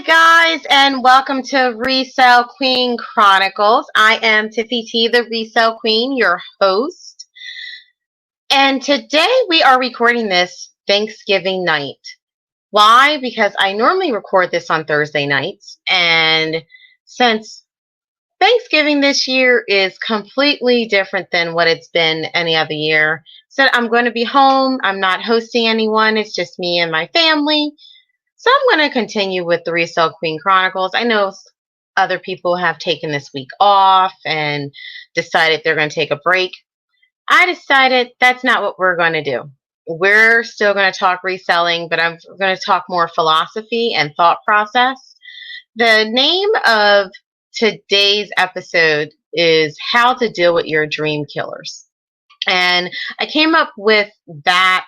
guys, and welcome to ResellQueen Chronicles. I am Tiffy T the ResellQueen, your host. And today we are recording this Thanksgiving night. Why? Because I normally record this on Thursday nights. And since Thanksgiving this year is completely different than what it's been any other year, so I'm going to be home. I'm not hosting anyone. It's just me and my family. So I'm going to continue with the ResellQueen Chronicles. I know other people have taken this week off and decided they're going to take a break. I decided that's not what we're going to do. We're still going to talk reselling, but I'm going to talk more philosophy and thought process. The name of today's episode is How to Deal with Your Dream Killers. And I came up with that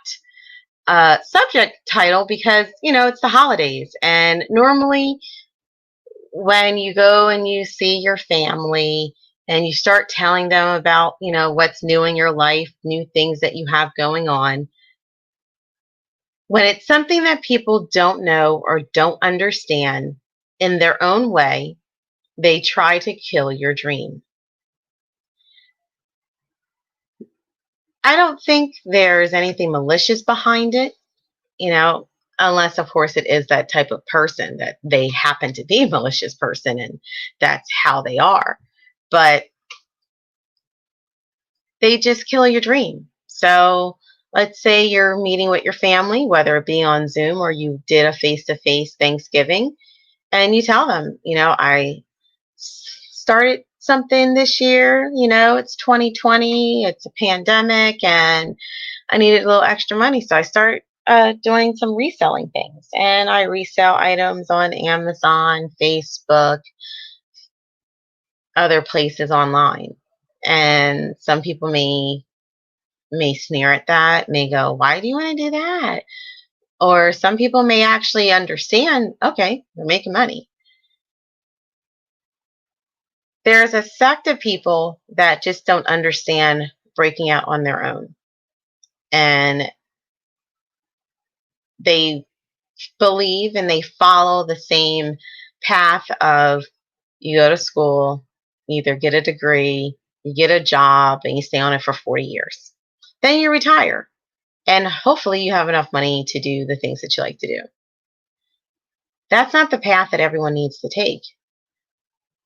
subject title because, it's the holidays, and normally when you go and you see your family and you start telling them about, what's new in your life, new things that you have going on, when it's something that people don't know or don't understand in their own way, they try to kill your dream. I don't think there's anything malicious behind it, unless, of course, it is that type of person that they happen to be a malicious person and that's how they are. But they just kill your dream. So let's say you're meeting with your family, whether it be on Zoom or you did a face-to-face Thanksgiving, and you tell them, I started something this year, it's 2020, it's a pandemic, and I needed a little extra money. So I started doing some reselling things, and I resell items on Amazon, Facebook, other places online. And some people may sneer at that, may go, why do you want to do that? Or some people may actually understand, okay, we're making money. There's a sect of people that just don't understand breaking out on their own. And they believe and they follow the same path of you go to school, you either get a degree, you get a job, and you stay on it for 40 years. Then you retire. And hopefully you have enough money to do the things that you like to do. That's not the path that everyone needs to take.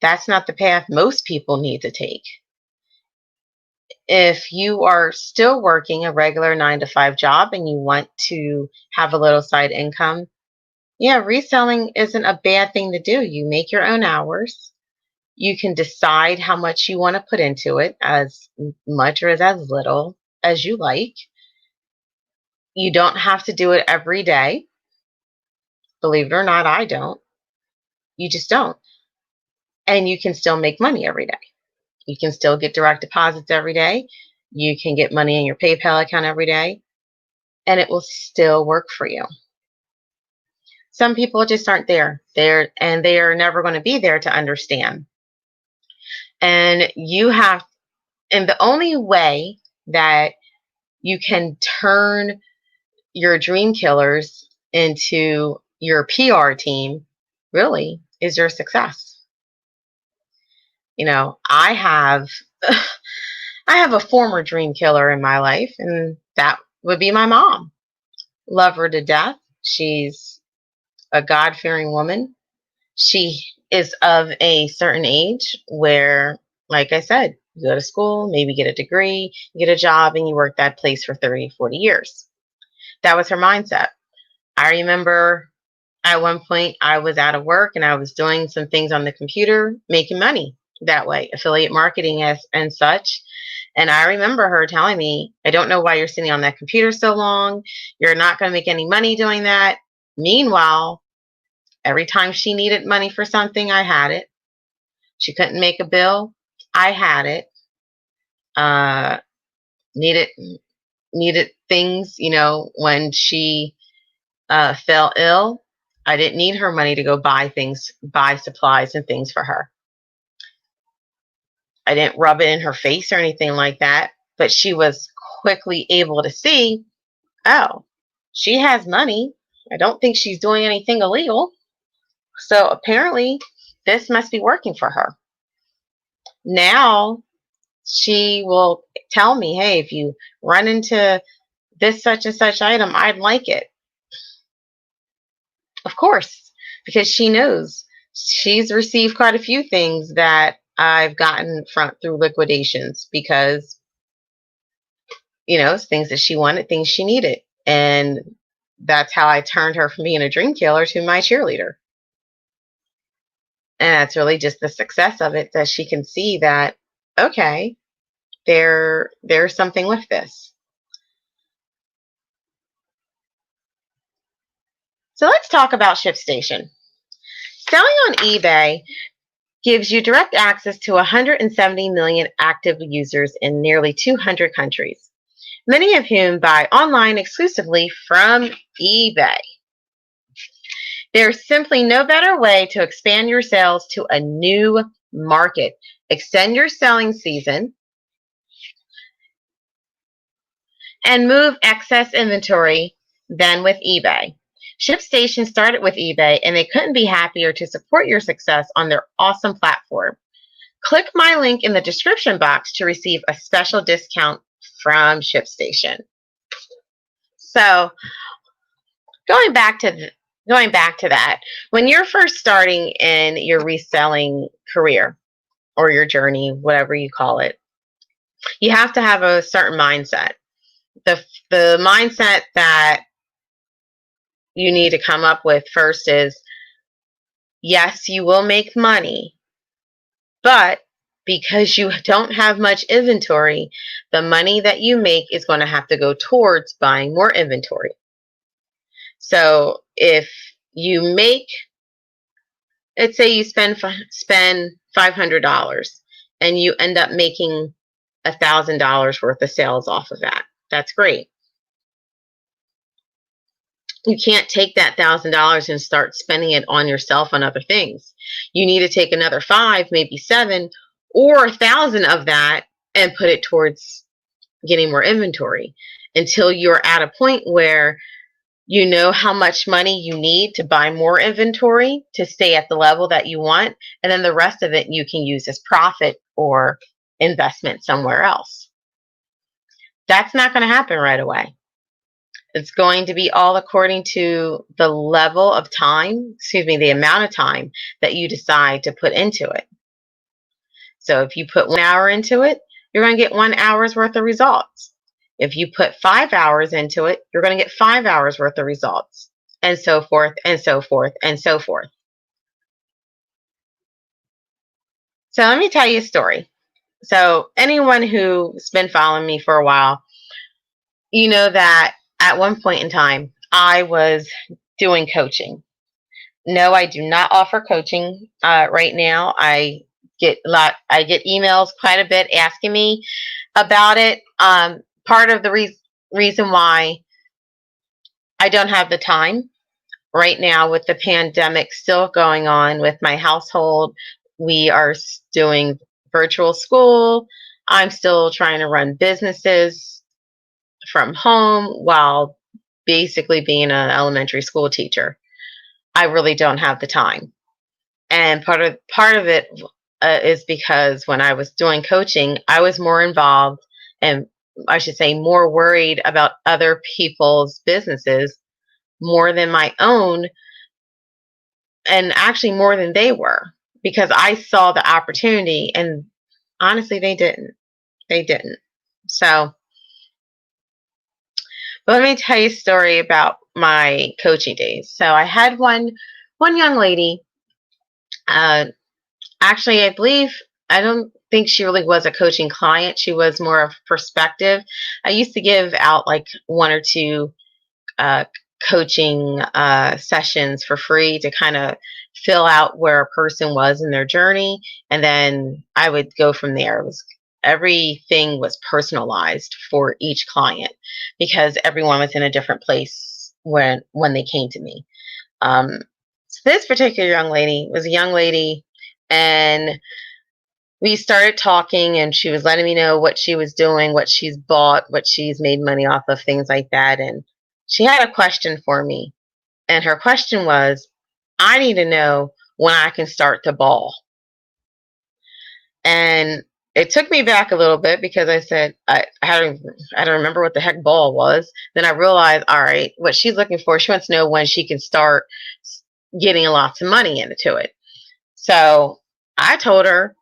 That's not the path most people need to take. If you are still working a regular 9-to-5 job and you want to have a little side income, reselling isn't a bad thing to do. You make your own hours. You can decide how much you want to put into it, as much or as little as you like. You don't have to do it every day. Believe it or not, I don't. You just don't. And you can still make money every day. You can still get direct deposits every day. You can get money in your PayPal account every day, and it will still work for you. Some people just aren't there. They are never going to be there to understand. And the only way that you can turn your dream killers into your PR team really is your success. I have a former dream killer in my life, and that would be my mom. Love her to death. She's a God-fearing woman. She is of a certain age where, like I said, you go to school, maybe get a degree, you get a job, and you work that place for 30, 40 years. That was her mindset. I remember at one point I was out of work and I was doing some things on the computer, making money that way, affiliate marketing and such. And I remember her telling me, I don't know why you're sitting on that computer so long. You're not going to make any money doing that. Meanwhile, every time she needed money for something, I had it. She couldn't make a bill, I had it. Needed things, when she fell ill, I didn't need her money to go buy supplies and things for her. I didn't rub it in her face or anything like that, but she was quickly able to see, oh, she has money. I don't think she's doing anything illegal. So apparently this must be working for her. Now she will tell me, hey, if you run into this such and such item, I'd like it. Of course, because she knows she's received quite a few things that I've gotten through liquidations because, it's things that she wanted, things she needed. And that's how I turned her from being a dream killer to my cheerleader. And that's really just the success of it, that she can see that, okay, there's something with this. So let's talk about ShipStation. Selling on eBay gives you direct access to 170 million active users in nearly 200 countries, many of whom buy online exclusively from eBay. There's simply no better way to expand your sales to a new market. Extend your selling season and move excess inventory than with eBay. ShipStation started with eBay, and they couldn't be happier to support your success on their awesome platform. Click my link in the description box to receive a special discount from ShipStation. So, going back to that, when you're first starting in your reselling career or your journey, whatever you call it, you have to have a certain mindset. The mindset that you need to come up with first is, yes, you will make money, but because you don't have much inventory, the money that you make is going to have to go towards buying more inventory. So if you make, let's say you spend $500 and you end up making $1,000 worth of sales off of that, that's great. You can't take that $1,000 and start spending it on yourself on other things. You need to take another 5, maybe 7, or 1,000 of that and put it towards getting more inventory until you're at a point where you know how much money you need to buy more inventory to stay at the level that you want, and then the rest of it you can use as profit or investment somewhere else. That's not going to happen right away. It's going to be all according to the level of time, the amount of time that you decide to put into it. So if you put 1 hour into it, you're going to get 1 hour's worth of results. If you put 5 hours into it, you're going to get 5 hours worth of results, and so forth, and so forth, and so forth. So let me tell you a story. So anyone who's been following me for a while, you know that at one point in time, I was doing coaching. No, I do not offer coaching right now. I get emails quite a bit asking me about it. Part of the reason why I don't have the time right now with the pandemic still going on with my household. We are doing virtual school. I'm still trying to run businesses from home while basically being an elementary school teacher. I really don't have the time. And part of it is because when I was doing coaching, I was more involved, and I should say more worried about other people's businesses more than my own, and actually more than they were, because I saw the opportunity, and honestly, they didn't. So, but let me tell you a story about my coaching days. So I had one young lady. Actually, I don't think she really was a coaching client. She was more of perspective. I used to give out like 1 or 2 coaching sessions for free to kind of fill out where a person was in their journey, and then I would go from there. Everything was personalized for each client because everyone was in a different place when they came to me. So this particular young lady was a young lady, and we started talking, and she was letting me know what she was doing, what she's bought, what she's made money off of, things like that. And she had a question for me. And her question was, I need to know when I can start to ball. And it took me back a little bit because I said, I had to remember what the heck ball was. Then I realized, all right, what she's looking for, she wants to know when she can start getting lots of money into it. So I told her,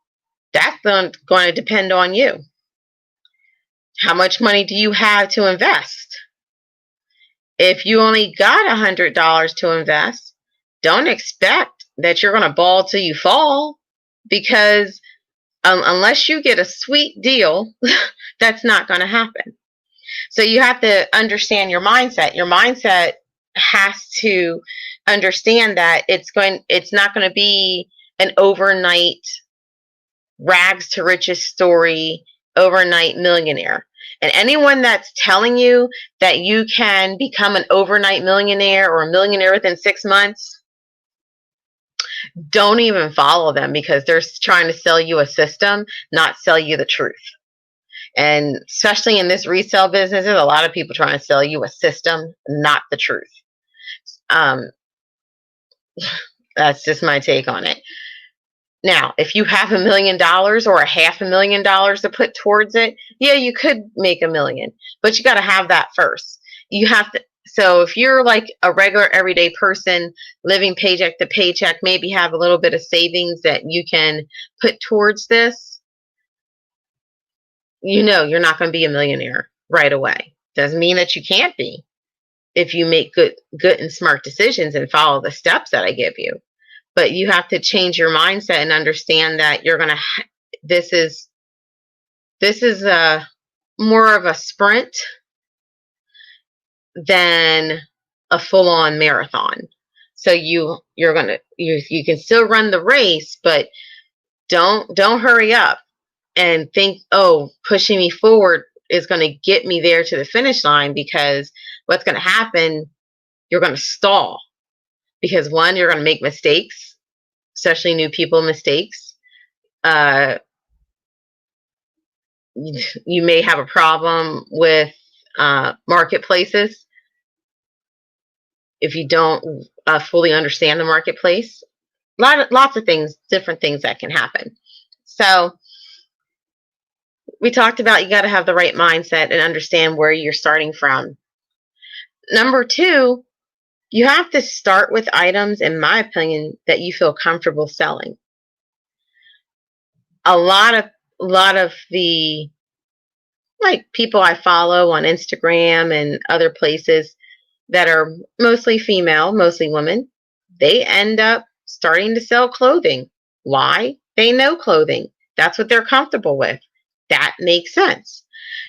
that's going to depend on you. How much money do you have to invest? If you only got $100 to invest, don't expect that you're going to ball till you fall, because unless you get a sweet deal, that's not going to happen. So you have to understand your mindset. Your mindset has to understand that it's not going to be an overnight rags to riches story, overnight millionaire. And anyone that's telling you that you can become an overnight millionaire or a millionaire within 6 months, don't even follow them, because they're trying to sell you a system, not sell you the truth. And especially in this resale business, there's a lot of people trying to sell you a system, not the truth. That's just my take on it. Now, if you have $1 million or $500,000 to put towards it, yeah, you could make $1 million, but you got to have that first. You have to. So if you're like a regular everyday person living paycheck to paycheck, maybe have a little bit of savings that you can put towards this, you know you're not going to be a millionaire right away. Doesn't mean that you can't be if you make good and smart decisions and follow the steps that I give you. But you have to change your mindset and understand that you're going to, this is a more of a sprint than a full-on marathon. So you can still run the race, but don't hurry up and think, oh, pushing me forward is going to get me there to the finish line, because what's going to happen, you're going to stall. Because one, you're going to make mistakes, especially new people mistakes. You may have a problem with marketplaces if you don't fully understand the marketplace. Lots of things, different things that can happen. So we talked about you got to have the right mindset and understand where you're starting from. Number two, you have to start with items, in my opinion, that you feel comfortable selling. A lot of the people I follow on Instagram and other places that are mostly female, mostly women, they end up starting to sell clothing. Why? They know clothing. That's what they're comfortable with. That makes sense.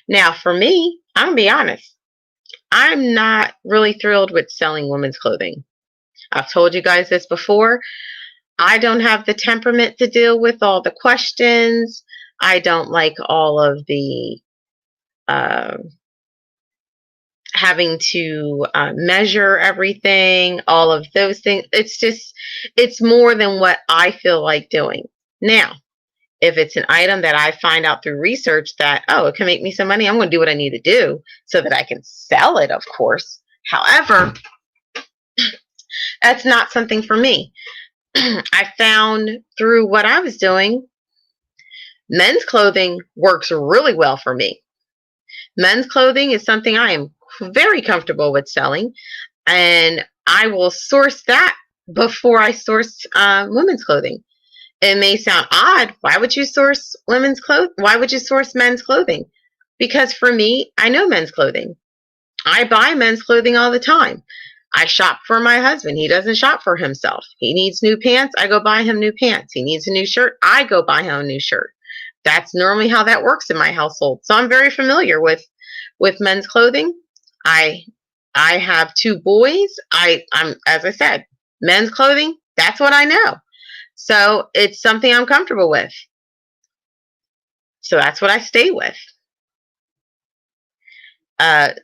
Now, for me, I'm going to be honest. I'm not really thrilled with selling women's clothing. I've told you guys this before. I don't have the temperament to deal with all the questions. I don't like all of the having to measure everything, all of those things. It's more than what I feel like doing. Now, if it's an item that I find out through research that, oh, it can make me some money, I'm going to do what I need to do so that I can sell it, of course. However, that's not something for me. I found through what I was doing, men's clothing works really well for me. Men's clothing is something I am very comfortable with selling, and I will source that before I source women's clothing. It may sound odd. Why would you source women's clothing? Why would you source men's clothing? Because for me, I know men's clothing. I buy men's clothing all the time. I shop for my husband. He doesn't shop for himself. He needs new pants. I go buy him new pants. He needs a new shirt. I go buy him a new shirt. That's normally how that works in my household. So I'm very familiar with men's clothing. I have 2 boys. I'm as I said, men's clothing, that's what I know. So it's something I'm comfortable with. So that's what I stay with.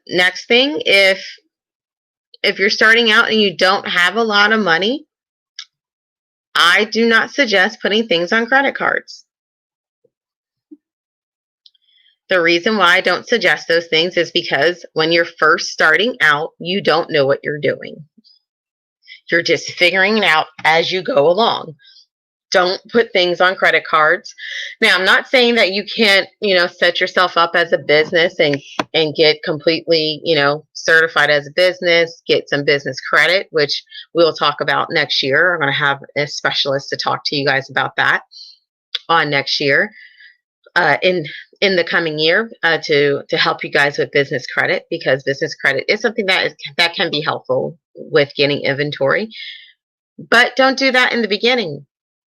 Next thing, if you're starting out and you don't have a lot of money, I do not suggest putting things on credit cards. The reason why I don't suggest those things is because when you're first starting out, you don't know what you're doing. You're just figuring it out as you go along. Don't put things on credit cards. Now, I'm not saying that you can't, set yourself up as a business and get completely, certified as a business, get some business credit, which we'll talk about next year. I'm going to have a specialist to talk to you guys about that on next year, in the coming year, to help you guys with business credit, because business credit is something that can be helpful with getting inventory. But don't do that in the beginning,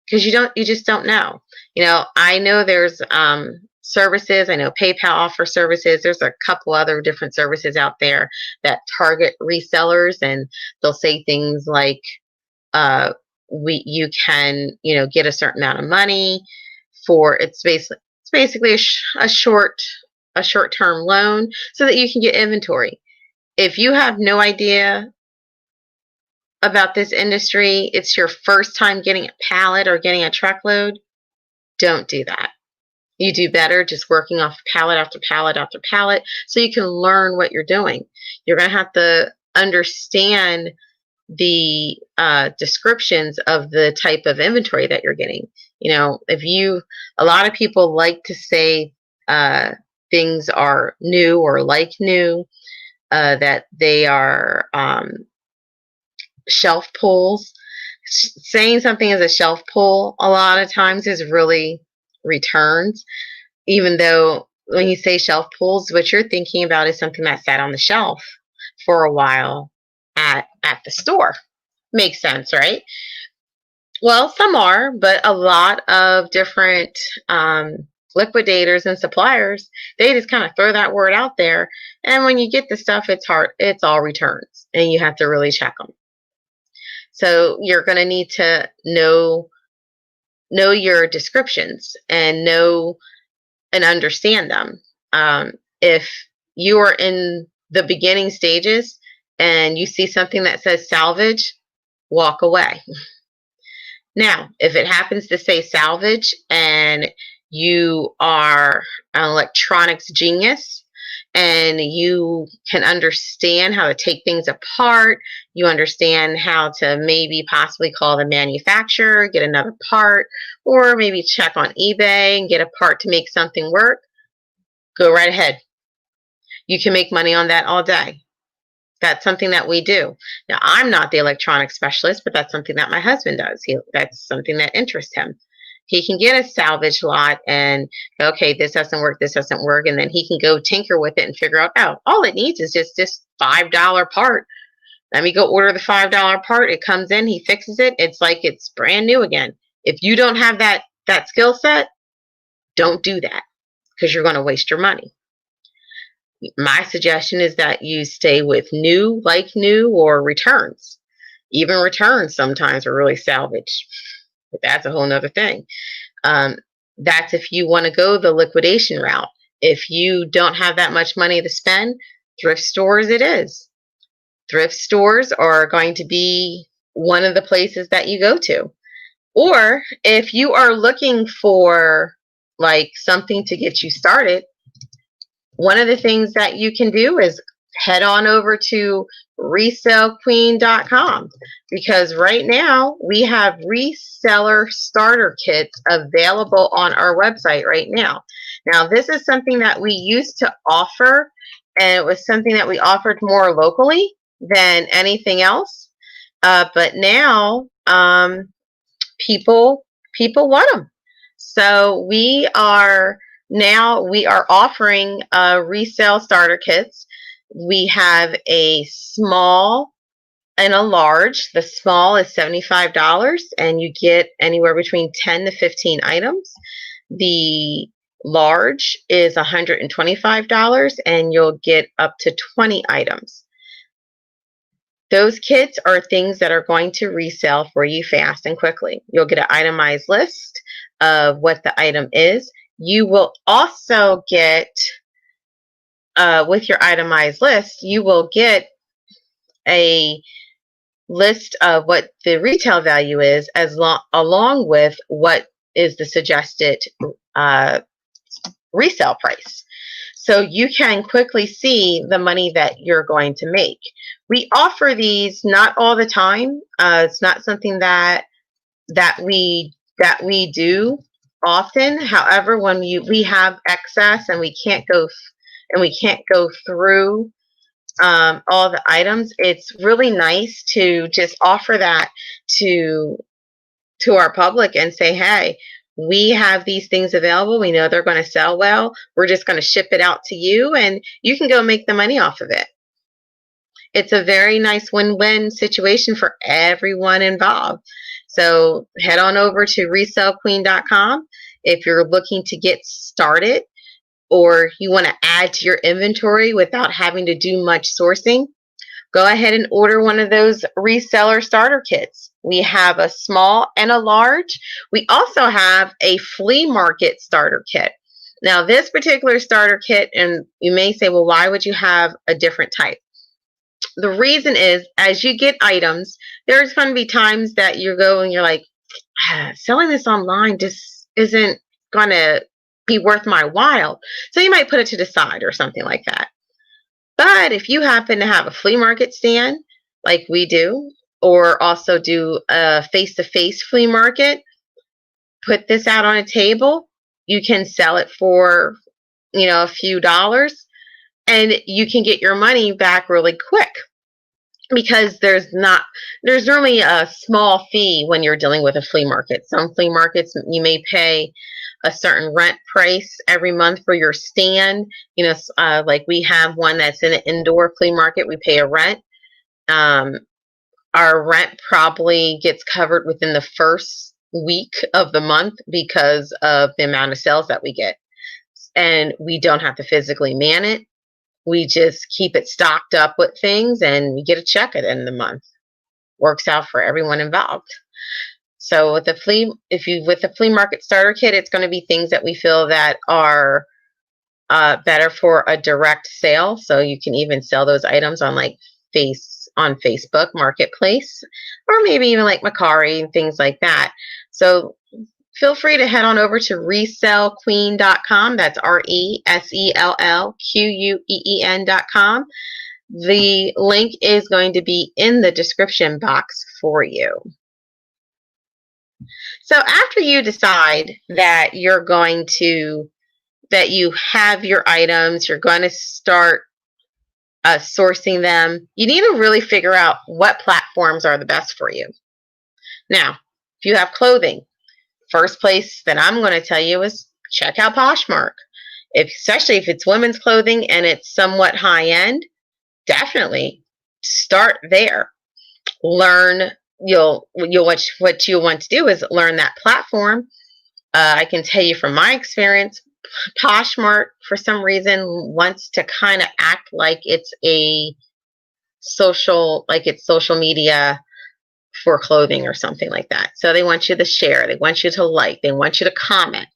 because you just don't know. I know there's services. I know PayPal offers services. There's a couple other different services out there that target resellers, and they'll say things like, you can, get a certain amount of money for, it's basically a short-term loan so that you can get inventory. If you have no idea about this industry, it's your first time getting a pallet or getting a truckload, don't do that. You do better just working off pallet after pallet after pallet so you can learn what you're doing. You're going to have to understand the descriptions of the type of inventory that you're getting. A lot of people like to say things are new or like new, that they are shelf pulls. Saying something is a shelf pull a lot of times is really returns, even though when you say shelf pulls, what you're thinking about is something that sat on the shelf for a while at the store. Makes sense, right? Well, some are, but a lot of different liquidators and suppliers, they just kind of throw that word out there, and when you get the stuff, it's all returns, and you have to really check them. So you're going to need to know your descriptions and know and understand them. If you are in the beginning stages and you see something that says salvage, walk away. Now, if it happens to say salvage and you are an electronics genius and you can understand how to take things apart, you understand how to maybe possibly call the manufacturer, get another part, or maybe check on eBay and get a part to make something work, go right ahead. You can make money on that all day. That's something that we do. Now, I'm not the electronics specialist, but that's something that my husband does. That's something that interests him. He can get a salvage lot and, okay, this doesn't work, and then he can go tinker with it and figure out, oh, all it needs is just this $5 part. Let me go order the $5 part. It comes in, he fixes it. It's like it's brand new again. If you don't have that skill set, don't do that, because you're going to waste your money. My suggestion is that you stay with new, like new, or returns. Even returns sometimes are really salvage, but that's a whole nother thing. That's if you want to go the liquidation route. If you don't have that much money to spend, thrift stores it is. Thrift stores are going to be one of the places that you go to. Or if you are looking for like something to get you started, one of the things that you can do is head on over to ResellQueen.com, because right now we have reseller starter kits available on our website right now. Now, this is something that we used to offer, and it was something that we offered more locally than anything else. But now people want them. So we are offering resale starter kits. We have a small and a large. The small is $75, and you get anywhere between 10 to 15 items. The large is $125, and you'll get up to 20 items. Those kits are things that are going to resell for you fast and quickly. You'll get an itemized list of what the item is. You will also get, with your itemized list, you will get a list of what the retail value is, along with what is the suggested resale price. so you can quickly see the money that you're going to make. We offer these not all the time. It's not something that we do often. However, when we have excess and we can't go through all the items, it's really nice to just offer that to our public and say, hey, we have these things available. We know they're going to sell well. We're just going to ship it out to you, and you can go make the money off of it. It's a very nice win-win situation for everyone involved. So head on over to ResellQueen.com if you're looking to get started, or you want to add to your inventory without having to do much sourcing. Go ahead and order one of those reseller starter kits. We have a small and a large. We also have a flea market starter kit. Now, this particular starter kit, and you may say, well, why would you have a different type? The reason is, as you get items, there's going to be times that you go and you're like, selling this online just isn't going to be worth my while. So you might put it to the side or something like that. But if you happen to have a flea market stand like we do, or also do a face-to-face flea market, put this out on a table. You can sell it for, a few dollars, and you can get your money back really quick, because there's normally a small fee when you're dealing with a flea market. Some flea markets, you may pay a certain rent price every month for your stand. Like we have one that's in an indoor flea market. We pay a rent. Our rent probably gets covered within the first week of the month because of the amount of sales that we get. And we don't have to physically man it. We just keep it stocked up with things, and we get a check at the end of the month. Works out for everyone involved. So with the flea market starter kit, it's going to be things that we feel that are better for a direct sale. So you can even sell those items on Facebook Marketplace, or maybe even like Mercari and things like that. So feel free to head on over to ResellQueen.com. That's ResellQueen.com. The link is going to be in the description box for you. So after you decide that you have your items, you're going to start sourcing them, you need to really figure out what platforms are the best for you. Now, if you have clothing, first place that I'm going to tell you is check out Poshmark. Especially if it's women's clothing and it's somewhat high end, definitely start there. Learn. What you want to do is learn that platform. I can tell you from my experience, Poshmark for some reason wants to kind of act like it's social media for clothing or something like that. So they want you to share, they want you to like, they want you to comment.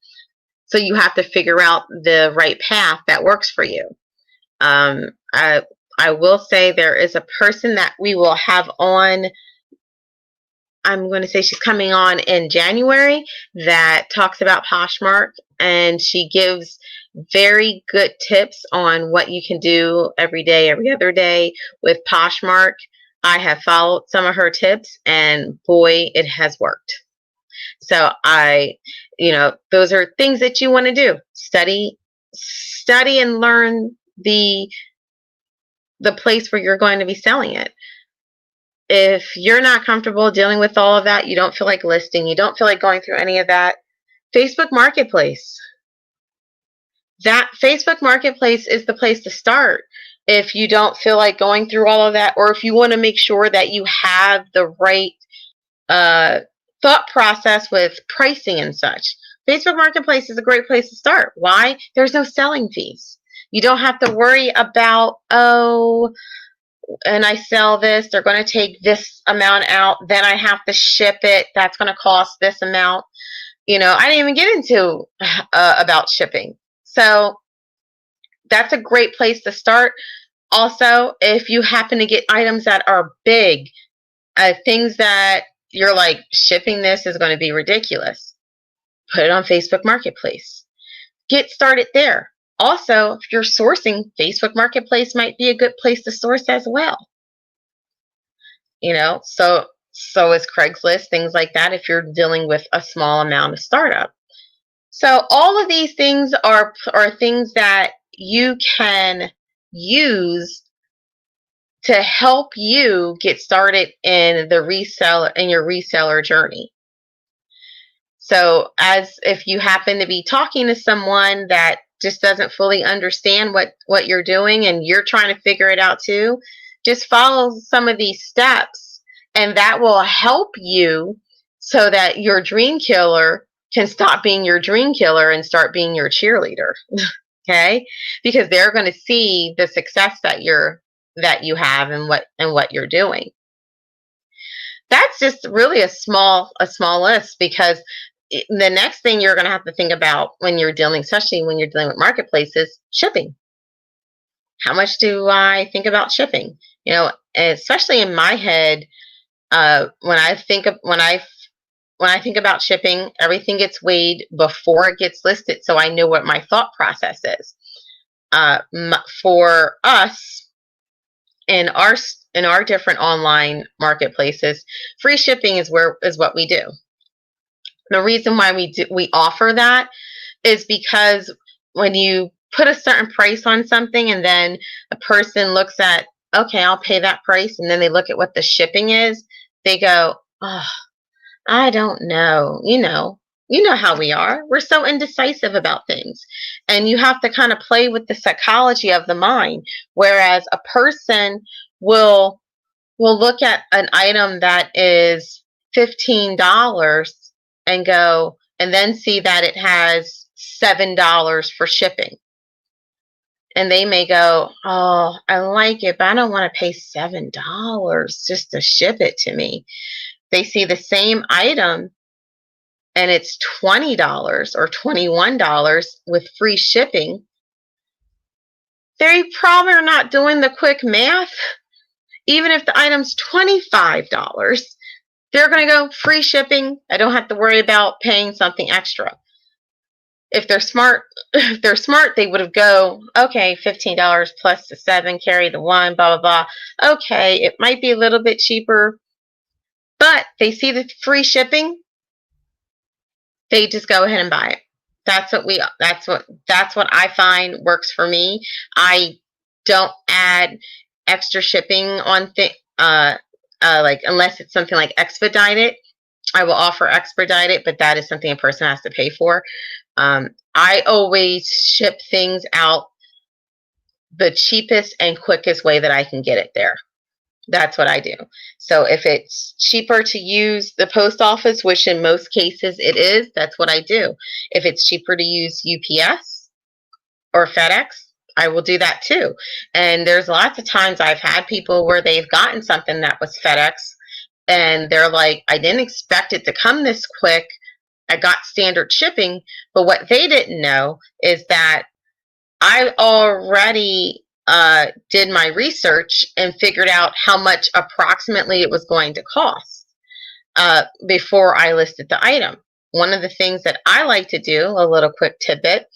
So you have to figure out the right path that works for you. I will say there is a person that we will have on. I'm going to say she's coming on in January, that talks about Poshmark, and she gives very good tips on what you can do every day, every other day with Poshmark. I have followed some of her tips, and boy, it has worked. So those are things that you want to do. Study and learn the place where you're going to be selling it. If you're not comfortable dealing with all of that, you don't feel like listing, you don't feel like going through any of that, Facebook Marketplace. That Facebook Marketplace is the place to start. If you don't feel like going through all of that, or if you want to make sure that you have the right thought process with pricing and such, Facebook Marketplace is a great place to start. Why? There's no selling fees. You don't have to worry about, and I sell this, they're going to take this amount out, then I have to ship it, that's going to cost this amount. I didn't even get into about shipping. So that's a great place to start. Also, if you happen to get items that are big, things that you're like, shipping this is going to be ridiculous, put it on Facebook Marketplace. Get started there. Also, if you're sourcing, Facebook Marketplace might be a good place to source as well. So is Craigslist, things like that, if you're dealing with a small amount of startup. So all of these things are things that you can use to help you get started in your reseller journey. So as if you happen to be talking to someone that just doesn't fully understand what you're doing and you're trying to figure it out too, just follow some of these steps and that will help you so that your dream killer can stop being your dream killer and start being your cheerleader. Okay? Because they're going to see the success that you have and what you're doing. That's just really a small list, because the next thing you're going to have to think about when you're dealing, especially when you're dealing with marketplaces, shipping. How much do I think about shipping? Especially in my head, when I think about shipping, everything gets weighed before it gets listed, so I know what my thought process is. For us, in our different online marketplaces, free shipping is what we do. The reason why we offer that is because when you put a certain price on something and then a person looks at, okay, I'll pay that price, and then they look at what the shipping is, they go, oh, I don't know. You know how we are. We're so indecisive about things. And you have to kind of play with the psychology of the mind. Whereas a person will look at an item that is $15 and then see that it has $7 for shipping. And they may go, oh, I like it, but I don't want to pay $7 just to ship it to me. They see the same item and it's $20 or $21 with free shipping. They probably are not doing the quick math. Even if the item's $25, they're going to go free shipping. I don't have to worry about paying something extra. If they're smart, they would have go, okay, $15 plus the 7, carry the 1, blah, blah, blah. Okay, it might be a little bit cheaper, but they see the free shipping, they just go ahead and buy it. That's what I find works for me. I don't add extra shipping on like, unless it's something like expedited. I will offer expedited, but that is something a person has to pay for. I always ship things out the cheapest and quickest way that I can get it there. That's what I do. So if it's cheaper to use the post office, which in most cases it is, that's what I do. If it's cheaper to use UPS or FedEx, I will do that too. And there's lots of times I've had people where they've gotten something that was FedEx and they're like, I didn't expect it to come this quick. I got standard shipping. But what they didn't know is that I already did my research and figured out how much approximately it was going to cost before I listed the item. One of the things that I like to do, a little quick tidbit,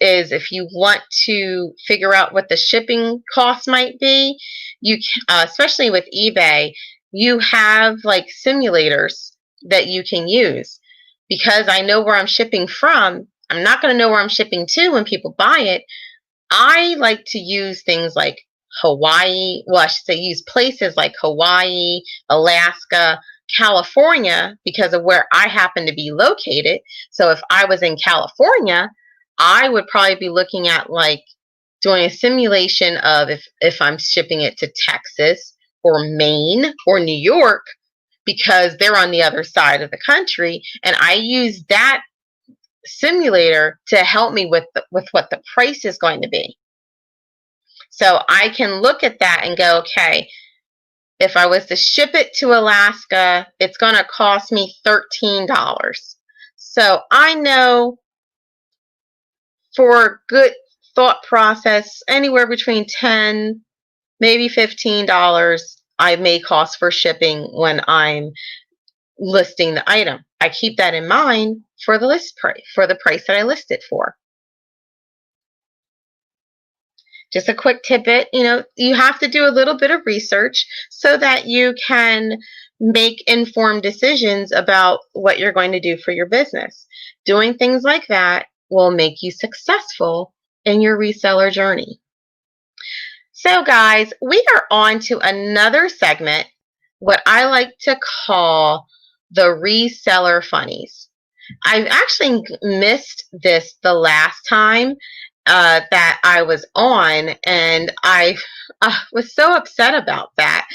is if you want to figure out what the shipping cost might be, you especially with eBay, you have like simulators that you can use. Because I know where I'm shipping from, I'm not going to know where I'm shipping to when people buy it. I like to use things like Hawaii. Well, I should say use places like Hawaii, Alaska, California, because of where I happen to be located. So if I was in California, I would probably be looking at like doing a simulation of if I'm shipping it to Texas or Maine or New York, because they're on the other side of the country. And I use that simulator to help me with what the price is going to be. So I can look at that and go, okay, if I was to ship it to Alaska, it's going to cost me $13. So I know for good thought process, anywhere between $10, maybe $15 I may cost for shipping when I'm listing the item. I keep that in mind for the list price, for the price that I list it for. just a quick tidbit, you have to do a little bit of research so that you can make informed decisions about what you're going to do for your business. Doing things like that will make you successful in your reseller journey. So guys, we are on to another segment, what I like to call the reseller funnies. I actually missed this the last time that I was on, and I was so upset about that.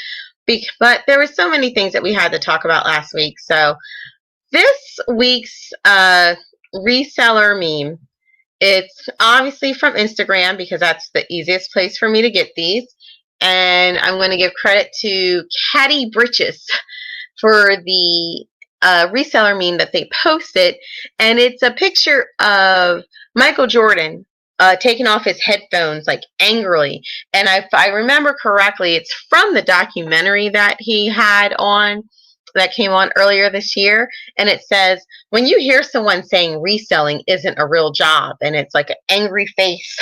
But there were so many things that we had to talk about last week. So this week's reseller meme, it's obviously from Instagram because that's the easiest place for me to get these. And I'm going to give credit to Caddy Britches for the reseller meme that they posted. And it's a picture of Michael Jordan taking off his headphones like angrily. And if I remember correctly, it's from the documentary that he had on, that came on earlier this year. And it says, when you hear someone saying reselling isn't a real job, and it's like an angry face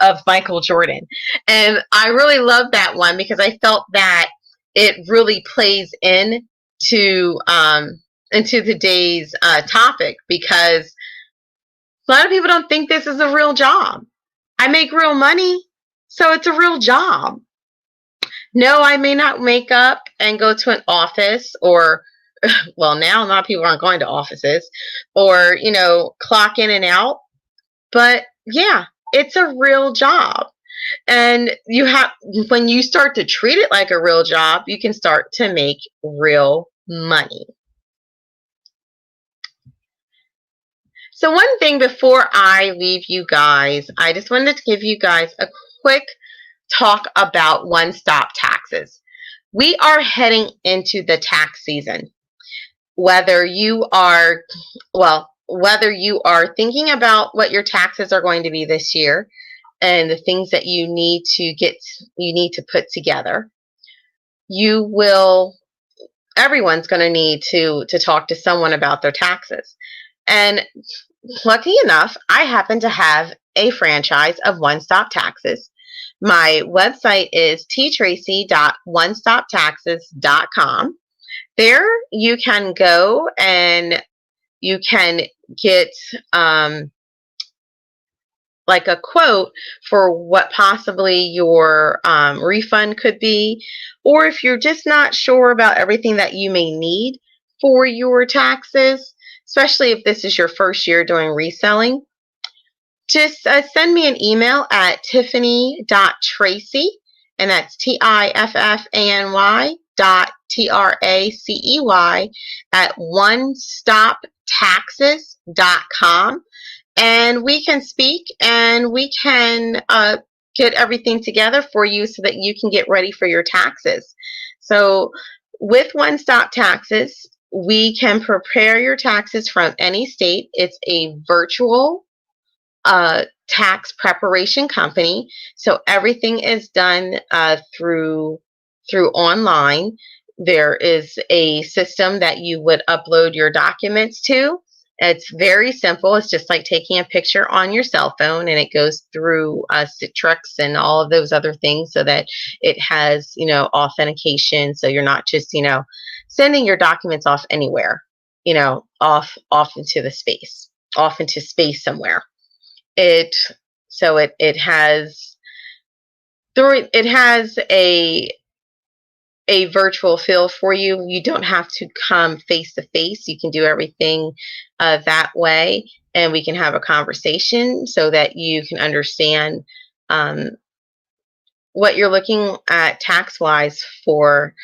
of Michael Jordan. And I really love that one because I felt that it really plays into today's topic, because a lot of people don't think this is a real job. I make real money, so it's a real job. No, I may not wake up and go to an office, or, well, now a lot of people aren't going to offices, or, clock in and out. But yeah, it's a real job. And when you start to treat it like a real job, you can start to make real money. So one thing before I leave you guys, I just wanted to give you guys a quick talk about one-stop taxes. We are heading into the tax season. Whether you are thinking about what your taxes are going to be this year and the things that you need to put together, everyone's going to need to talk to someone about their taxes. And lucky enough, I happen to have a franchise of One Stop Taxes. My website is ttracy.onestoptaxes.com. There you can go and you can get like a quote for what possibly your refund could be, or if you're just not sure about everything that you may need for your taxes, especially if this is your first year doing reselling, just send me an email at tiffany.tracey, and that's tiffany.tracey at onestoptaxes.com, and we can speak and we can get everything together for you so that you can get ready for your taxes. So with One Stop Taxes, we can prepare your taxes from any state. It's a virtual tax preparation company, so everything is done through online. There is a system that you would upload your documents to. It's very simple. It's just like taking a picture on your cell phone, and it goes through Citrix and all of those other things, so that it has authentication. So you're not just sending your documents off anywhere, off into space somewhere. It has a virtual feel for you. You don't have to come face to face. You can do everything that way, and we can have a conversation so that you can understand what you're looking at tax-wise for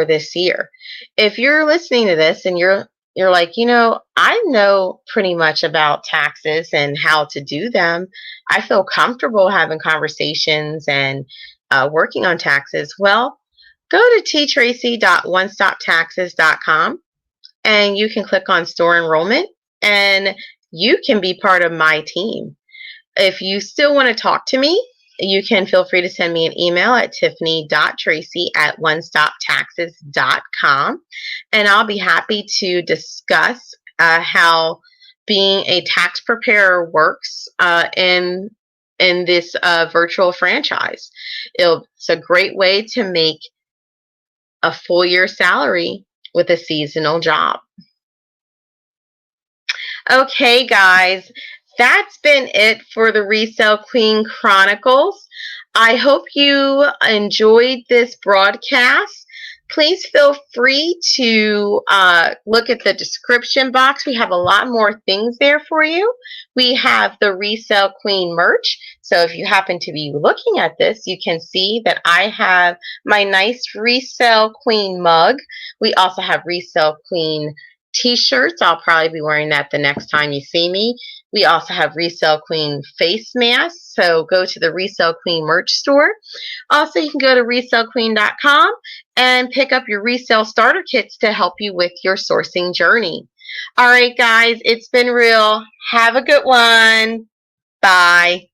this year. If you're listening to this and you're like, I know pretty much about taxes and how to do them, I feel comfortable having conversations and working on taxes, well, go to ttracy.onestoptaxes.com, and you can click on store enrollment, and you can be part of my team. If you still want to talk to me, you can feel free to send me an email at tiffany.tracey@onestoptaxes.com, and I'll be happy to discuss how being a tax preparer works in in this virtual franchise. It's a great way to make a full year salary with a seasonal job. Okay, guys, that's been it for the ResellQueen Chronicles. I hope you enjoyed this broadcast. Please feel free to look at the description box. We have a lot more things there for you. We have the ResellQueen merch. So if you happen to be looking at this, you can see that I have my nice ResellQueen mug. We also have ResellQueen t-shirts. I'll probably be wearing that the next time you see me. We also have ResellQueen face masks. So go to the ResellQueen merch store. Also, you can go to ResellQueen.com and pick up your resell starter kits to help you with your sourcing journey. All right, guys, it's been real. Have a good one. Bye.